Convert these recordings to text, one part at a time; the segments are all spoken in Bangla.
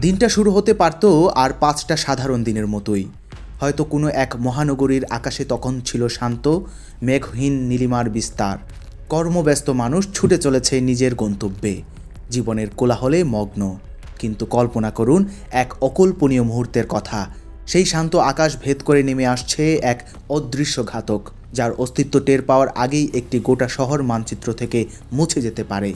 দিনটা শুরু হতে পারত আর 5টা সাধারণ দিনের মতোই। হয়তো কোনো এক মহানগরীর আকাশে তখন ছিল শান্ত, মেঘহীন নীলিমার বিস্তার। কর্মব্যস্ত মানুষ ছুটে চলেছে নিজের গন্তব্যে, জীবনের কোলাহলে মগ্ন। কিন্তু কল্পনা করুন এক অকল্পনীয় মুহূর্তের কথা। সেই শান্ত আকাশ ভেদ করে নেমে আসছে এক অদৃশ্য ঘাতক, যার অস্তিত্ব টের পাওয়ার আগেই একটি গোটা শহর মানচিত্র থেকে মুছে যেতে পারে।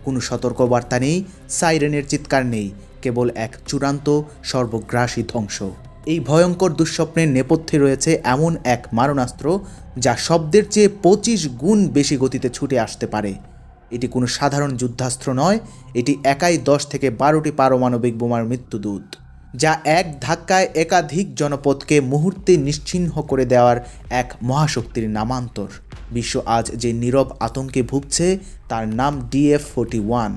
কোনো সতর্কবার্তা নেই, সাইরেনের চিৎকার নেই, কেবল এক চূড়ান্ত সর্বগ্রাসী ধ্বংস। এই ভয়ঙ্কর দুঃস্বপ্নের নেপথ্যে রয়েছে এমন এক মারণাস্ত্র যা শব্দের চেয়ে 25 গুণ বেশি গতিতে ছুটে আসতে পারে। এটি কোনো সাধারণ যুদ্ধাস্ত্র নয়, এটি একাই 10 থেকে 12টি পারমাণবিক বোমার মৃত্যুদূত, যা এক ধাক্কায় একাধিক জনপদকে মুহূর্তে নিশ্চিহ্ন করে দেওয়ার এক মহাশক্তির নামান্তর। বিশ্ব আজ যে নীরব আতঙ্কে ভুগছে তার নাম DF-41।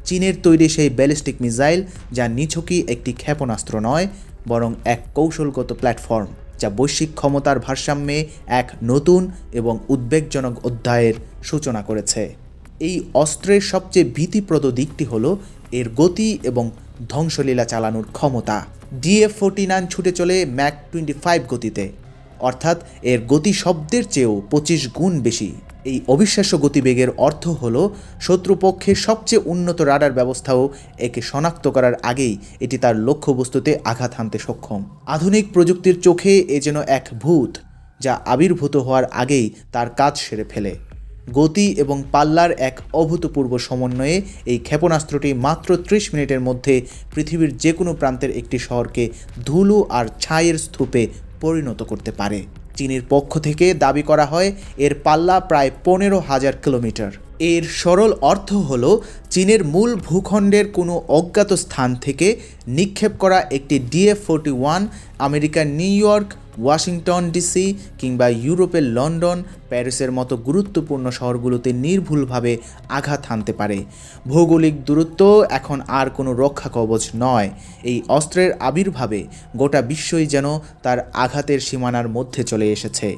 চীনের তৈরি সেই ব্যালিস্টিক মিসাইল, যা নিছকই একটি ক্ষেপণাস্ত্র নয়, বরং এক কৌশলগত প্ল্যাটফর্ম, যা বৈশ্বিক ক্ষমতার ভারসাম্যে এক নতুন এবং উদ্বেগজনক অধ্যায়ের সূচনা করেছে। এই অস্ত্রের সবচেয়ে ভীতিপ্রদ দিকটি হল এর গতি এবং ধ্বংসলীলা চালানোর ক্ষমতা। DF-49 ছুটে চলে ম্যাক 25 গতিতে, অর্থাৎ এর গতি শব্দের চেয়েও 25 গুণ বেশি। এই অবিশ্বাস্য গতিবেগের অর্থ হল শত্রুপক্ষের সবচেয়ে উন্নত রাডার ব্যবস্থাও একে শনাক্ত করার আগেই এটি তার লক্ষ্যবস্তুতে আঘাত হানতে সক্ষম। আধুনিক প্রযুক্তির চোখে এ যেন এক ভূত, যা আবির্ভূত হওয়ার আগেই তার কাজ সেরে ফেলে। গতি এবং পাল্লার এক অভূতপূর্ব সমন্বয়ে এই ক্ষেপণাস্ত্রটি মাত্র 30 মিনিটের মধ্যে পৃথিবীর যে কোনো প্রান্তের একটি শহরকে ধুলো আর ছাইয়ের স্তূপে পরিণত করতে পারে। চীনের পক্ষ থেকে দাবি করা হয় এর পাল্লা প্রায় 15,000 কিলোমিটার। এর সরল অর্থ হল চীনের মূল ভূখণ্ডের কোনো অজ্ঞাত স্থান থেকে নিক্ষেপ করা একটি DF-41 আমেরিকার নিউ ইয়র্ক, ওয়াশিংটন ডিসি কিংবা ইউরোপের লন্ডন, প্যারিসের মতো গুরুত্বপূর্ণ শহরগুলোতে নির্ভুলভাবে আঘাত হানতে পারে। ভৌগোলিক দূরত্ব এখন আর কোনো রক্ষা কবচ নয়। এই অস্ত্রের আবির্ভাবে গোটা বিশ্বই যেন তার আঘাতের সীমানার মধ্যে চলে এসেছে।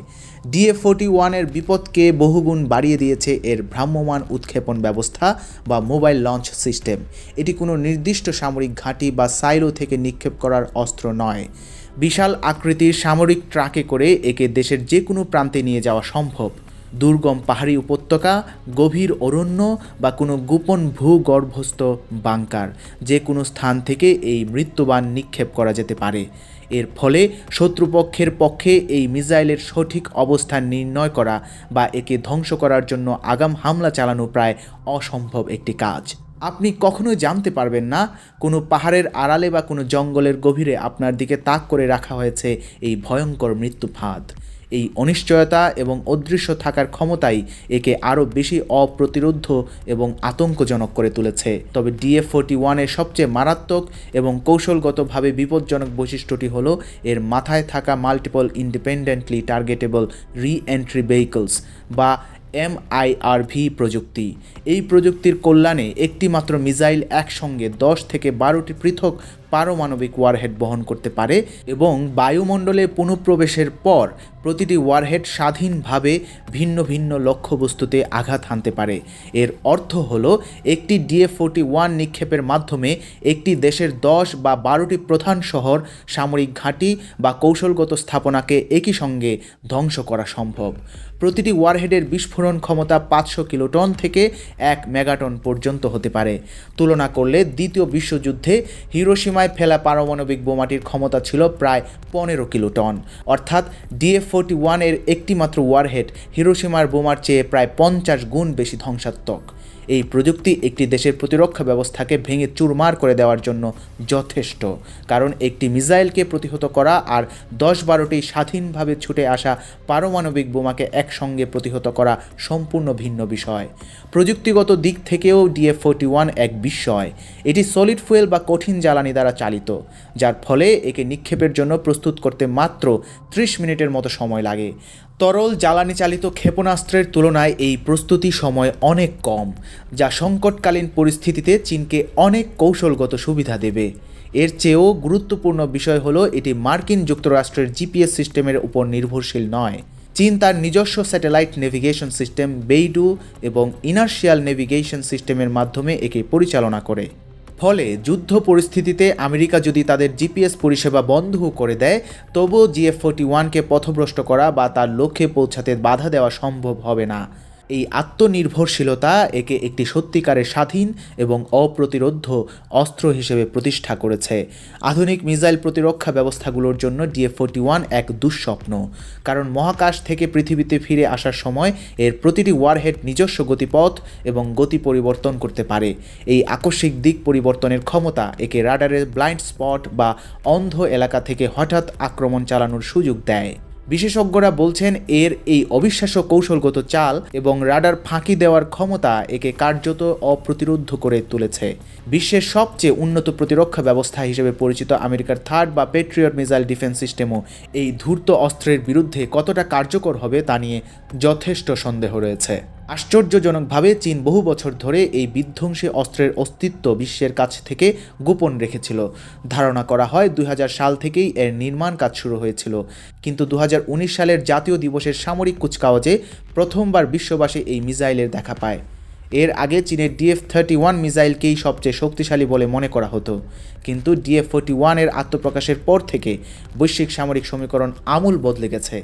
DF-41 এর বিপদকে বহুগুণ বাড়িয়ে দিয়েছে এর ভ্রাম্যমাণ উৎক্ষেপণ ব্যবস্থা বা মোবাইল লঞ্চ সিস্টেম। এটি কোনো নির্দিষ্ট সামরিক ঘাঁটি বা সাইলো থেকে নিক্ষেপ করার অস্ত্র নয়। বিশাল আকৃতির সামরিক ট্রাকে করে একে দেশের যে কোনো প্রান্তে নিয়ে যাওয়া সম্ভব। দুর্গম পাহাড়ি উপত্যকা, গভীর অরণ্য বা কোনো গোপন ভূগর্ভস্থ বাংকার, যে কোনো স্থান থেকে এই মৃত্যুবাণ নিক্ষেপ করা যেতে পারে। এর ফলে শত্রুপক্ষের পক্ষে এই মিসাইলের সঠিক অবস্থান নির্ণয় করা বা একে ধ্বংস করার জন্য আগাম হামলা চালানো প্রায় অসম্ভব একটি কাজ। আপনি কখনোই জানতে পারবেন না কোনো পাহাড়ের আড়ালে বা কোনো জঙ্গলের গভীরে আপনার দিকে তাক করে রাখা হয়েছে এই ভয়ঙ্কর মৃত্যু ফাঁদ। এই অনিশ্চয়তা এবং অদৃশ্য থাকার ক্ষমতাই একে আরও বেশি অপ্রতিরোধ্য এবং আতঙ্কজনক করে তুলেছে। তবে DF-41 এর সবচেয়ে মারাত্মক এবং কৌশলগতভাবে বিপজ্জনক বৈশিষ্ট্যটি হলো এর মাথায় থাকা মাল্টিপল ইন্ডিপেন্ডেন্টলি টার্গেটেবল রি-এন্ট্রি ভেহিকলস বা MIRV প্রযুক্তি। এই প্রযুক্তির কল্যাণে একটিমাত্র মিসাইল একসঙ্গে 10 থেকে 12টি পৃথক পারমাণবিক ওয়ারহেড বহন করতে পারে এবং বায়ুমণ্ডলে পুনঃপ্রবেশের পর প্রতিটি ওয়ারহেড স্বাধীনভাবে ভিন্ন ভিন্ন লক্ষ্যবস্তুতে আঘাত হানতে পারে। এর অর্থ হল একটি DF-41 নিক্ষেপের মাধ্যমে একটি দেশের 10 বা 12টি প্রধান শহর, সামরিক ঘাঁটি বা কৌশলগত স্থাপনাকে একই সঙ্গে ধ্বংস করা সম্ভব। প্রতিটি ওয়ারহেডের বিস্ফোরণ ক্ষমতা 500 কিলোটন থেকে 1 মেগাটন পর্যন্ত হতে পারে। তুলনা করলে দ্বিতীয় বিশ্বযুদ্ধে হিরোশিমায় ফেলা পারমাণবিক বোমাটির ক্ষমতা ছিল প্রায় 15 কিলোটন। অর্থাৎ DF-41 এর একটিমাত্র ওয়ারহেড হিরোশিমার বোমার চেয়ে প্রায় 50 গুণ বেশি ধ্বংসাত্মক। এই প্রযুক্তি একটি দেশের প্রতিরক্ষা ব্যবস্থাকে ভেঙে চুরমার করে দেওয়ার জন্য যথেষ্ট, কারণ একটি মিসাইলকে প্রতিহত করা আর 10-12টি স্বাধীনভাবে ছুটে আসা পারমাণবিক বোমাকে একসঙ্গে প্রতিহত করা সম্পূর্ণ ভিন্ন বিষয়। প্রযুক্তিগত দিক থেকেও DF-41 এক বিস্ময়। এটি সলিড ফুয়েল বা কঠিন জ্বালানি দ্বারা চালিত, যার ফলে একে নিক্ষেপের জন্য প্রস্তুত করতে মাত্র 30 মিনিটের মতো সময় লাগে। তরল জ্বালানি চালিত ক্ষেপণাস্ত্রের তুলনায় এই প্রস্তুতি সময় অনেক কম, যা সংকটকালীন পরিস্থিতিতে চীনকে অনেক কৌশলগত সুবিধা দেবে। এর চেয়েও গুরুত্বপূর্ণ বিষয় হলো এটি মার্কিন যুক্তরাষ্ট্রের GPS সিস্টেমের উপর নির্ভরশীল নয়। চীন তার নিজস্ব স্যাটেলাইট নেভিগেশন সিস্টেম বেইডু এবং ইনার্শিয়াল নেভিগেশন সিস্টেমের মাধ্যমে একে পরিচালনা করে। ফলে যুদ্ধ পরিস্থিতিতে আমেরিকা যদি তাদের জিপিএস পরিষেবা বন্ধও করে দেয়, তবুও GF-41কে পথভ্রষ্ট করা বা তার লক্ষ্যে পৌঁছাতে বাধা দেওয়া সম্ভব হবে না। এই আত্মনির্ভরশীলতা একে একটি সত্যিকারের স্বাধীন এবং অপ্রতিরোধ্য অস্ত্র হিসেবে প্রতিষ্ঠা করেছে। আধুনিক মিসাইল প্রতিরক্ষা ব্যবস্থাগুলোর জন্য DF-41 এক দুঃস্বপ্ন, কারণ মহাকাশ থেকে পৃথিবীতে ফিরে আসার সময় এর প্রতিটি ওয়ারহেড নিজস্ব গতিপথ এবং গতি পরিবর্তন করতে পারে। এই আকস্মিক দিক পরিবর্তনের ক্ষমতা একে রাডারের ব্লাইন্ড স্পট বা অন্ধ এলাকা থেকে হঠাৎ আক্রমণ চালানোর সুযোগ দেয়। বিশেষজ্ঞরা বলছেন এর এই অবিশ্বাস্য কৌশলগত চাল এবং রাডার ফাঁকি দেওয়ার ক্ষমতা একে কার্যত অপ্রতিরোধ্য করে তুলেছে। বিশ্বের সবচেয়ে উন্নত প্রতিরক্ষা ব্যবস্থা হিসেবে পরিচিত আমেরিকার থার্ড বা পেট্রিয়ট মিসাইল ডিফেন্স সিস্টেমও এই ধূর্ত অস্ত্রের বিরুদ্ধে কতটা কার্যকর হবে তা নিয়ে যথেষ্ট সন্দেহ রয়েছে। আশ্চর্যজনকভাবে চীন বহু বছর ধরে এই বিধ্বংসী অস্ত্রের অস্তিত্ব বিশ্বের কাছ থেকে গোপন রেখেছিল। ধারণা করা হয় 2000 সাল থেকেই এর নির্মাণ কাজ শুরু হয়েছিল, কিন্তু 2019 সালের জাতীয় দিবসের সামরিক কুচকাওয়াজে প্রথমবার বিশ্ববাসী এই মিসাইলের দেখা পায়। এর আগে চীনের DF-31 মিসাইলকেই সবচেয়ে শক্তিশালী বলে মনে করা হতো, কিন্তু DF-41 এর আত্মপ্রকাশের পর থেকে বৈশ্বিক সামরিক সমীকরণ আমূল বদলে গেছে।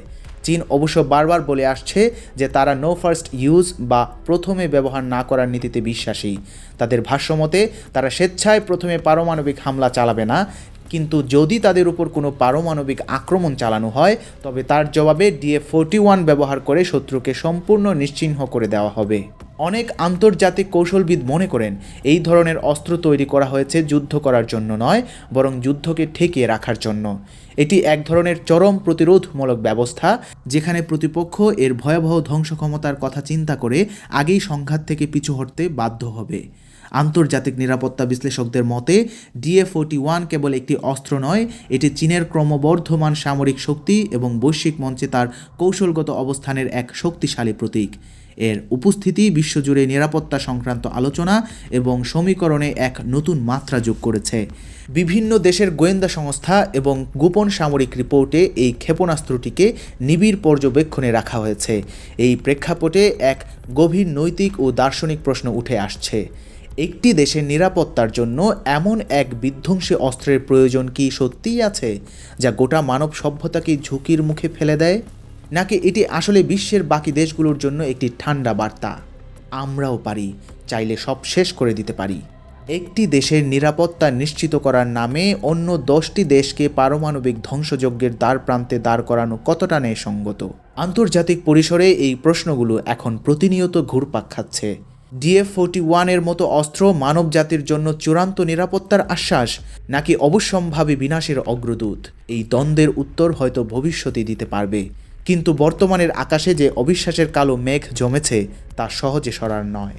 চীন অবশ্য বারবার বলে আসছে যে তারা নো ফার্স্ট ইউজ বা প্রথমে ব্যবহার না করার নীতিতে বিশ্বাসী। তাদের ভাষ্যমতে তারা স্বেচ্ছায় প্রথমে পারমাণবিক হামলা চালাবে না, কিন্তু যদি তাদের উপর কোনো পারমাণবিক আক্রমণ চালানো হয় তবে তার জবাবে DF-41 ব্যবহার করে শত্রুকে সম্পূর্ণ নিশ্চিহ্ন করে দেওয়া হবে। অনেক আন্তর্জাতিক কৌশলবিদ মনে করেন এই ধরনের অস্ত্র তৈরি করা হয়েছে যুদ্ধ করার জন্য নয়, বরং যুদ্ধকে ঠেকিয়ে রাখার জন্য। এটি এক ধরনের চরম প্রতিরোধমূলক ব্যবস্থা, যেখানে প্রতিপক্ষ এর ভয়াবহ ধ্বংস ক্ষমতার কথা চিন্তা করে আগেই সংঘাত থেকে পিছু হটতে বাধ্য হবে। আন্তর্জাতিক নিরাপত্তা বিশ্লেষকদের মতে DF-41 কেবল একটি অস্ত্র নয়, এটি চীনের ক্রমবর্ধমান সামরিক শক্তি এবং বৈশ্বিক মঞ্চে তার কৌশলগত অবস্থানের এক শক্তিশালী প্রতীক। এর উপস্থিতি বিশ্বজুড়ে নিরাপত্তা সংক্রান্ত আলোচনা এবং সমীকরণে এক নতুন মাত্রা যোগ করেছে। বিভিন্ন দেশের গোয়েন্দা সংস্থা এবং গোপন সামরিক রিপোর্টে এই ক্ষেপণাস্ত্রটিকে নিবিড় পর্যবেক্ষণে রাখা হয়েছে। এই প্রেক্ষাপটে এক গভীর নৈতিক ও দার্শনিক প্রশ্ন উঠে আসছে। একটি দেশের নিরাপত্তার জন্য এমন এক বিধ্বংসী অস্ত্রের প্রয়োজন কি সত্যিই আছে, যা গোটা মানব সভ্যতাকে ঝুঁকির মুখে ফেলে দেয়? নাকি এটি আসলে বিশ্বের বাকি দেশগুলোর জন্য একটি ঠান্ডা বার্তা, আমরাও পারি, চাইলে সব শেষ করে দিতে পারি? একটি দেশের নিরাপত্তা নিশ্চিত করার নামে অন্য 10টি দেশকে পারমাণবিক ধ্বংসযজ্ঞের দ্বার প্রান্তে দাঁড় করানো কতটা ন্যায়সঙ্গত? আন্তর্জাতিক পরিসরে এই প্রশ্নগুলো এখন প্রতিনিয়ত ঘুরপাক খাচ্ছে। DF-41 এর মতো অস্ত্র মানব জাতির জন্য চূড়ান্ত নিরাপত্তার আশ্বাস, নাকি অবশ্যম্ভাবী বিনাশের অগ্রদূত? এই দ্বন্দ্বের উত্তর হয়তো ভবিষ্যতে দিতে পারবে, কিন্তু বর্তমানের আকাশে যে অবিশ্বাসের কালো মেঘ জমেছে তা সহজে সরার নয়।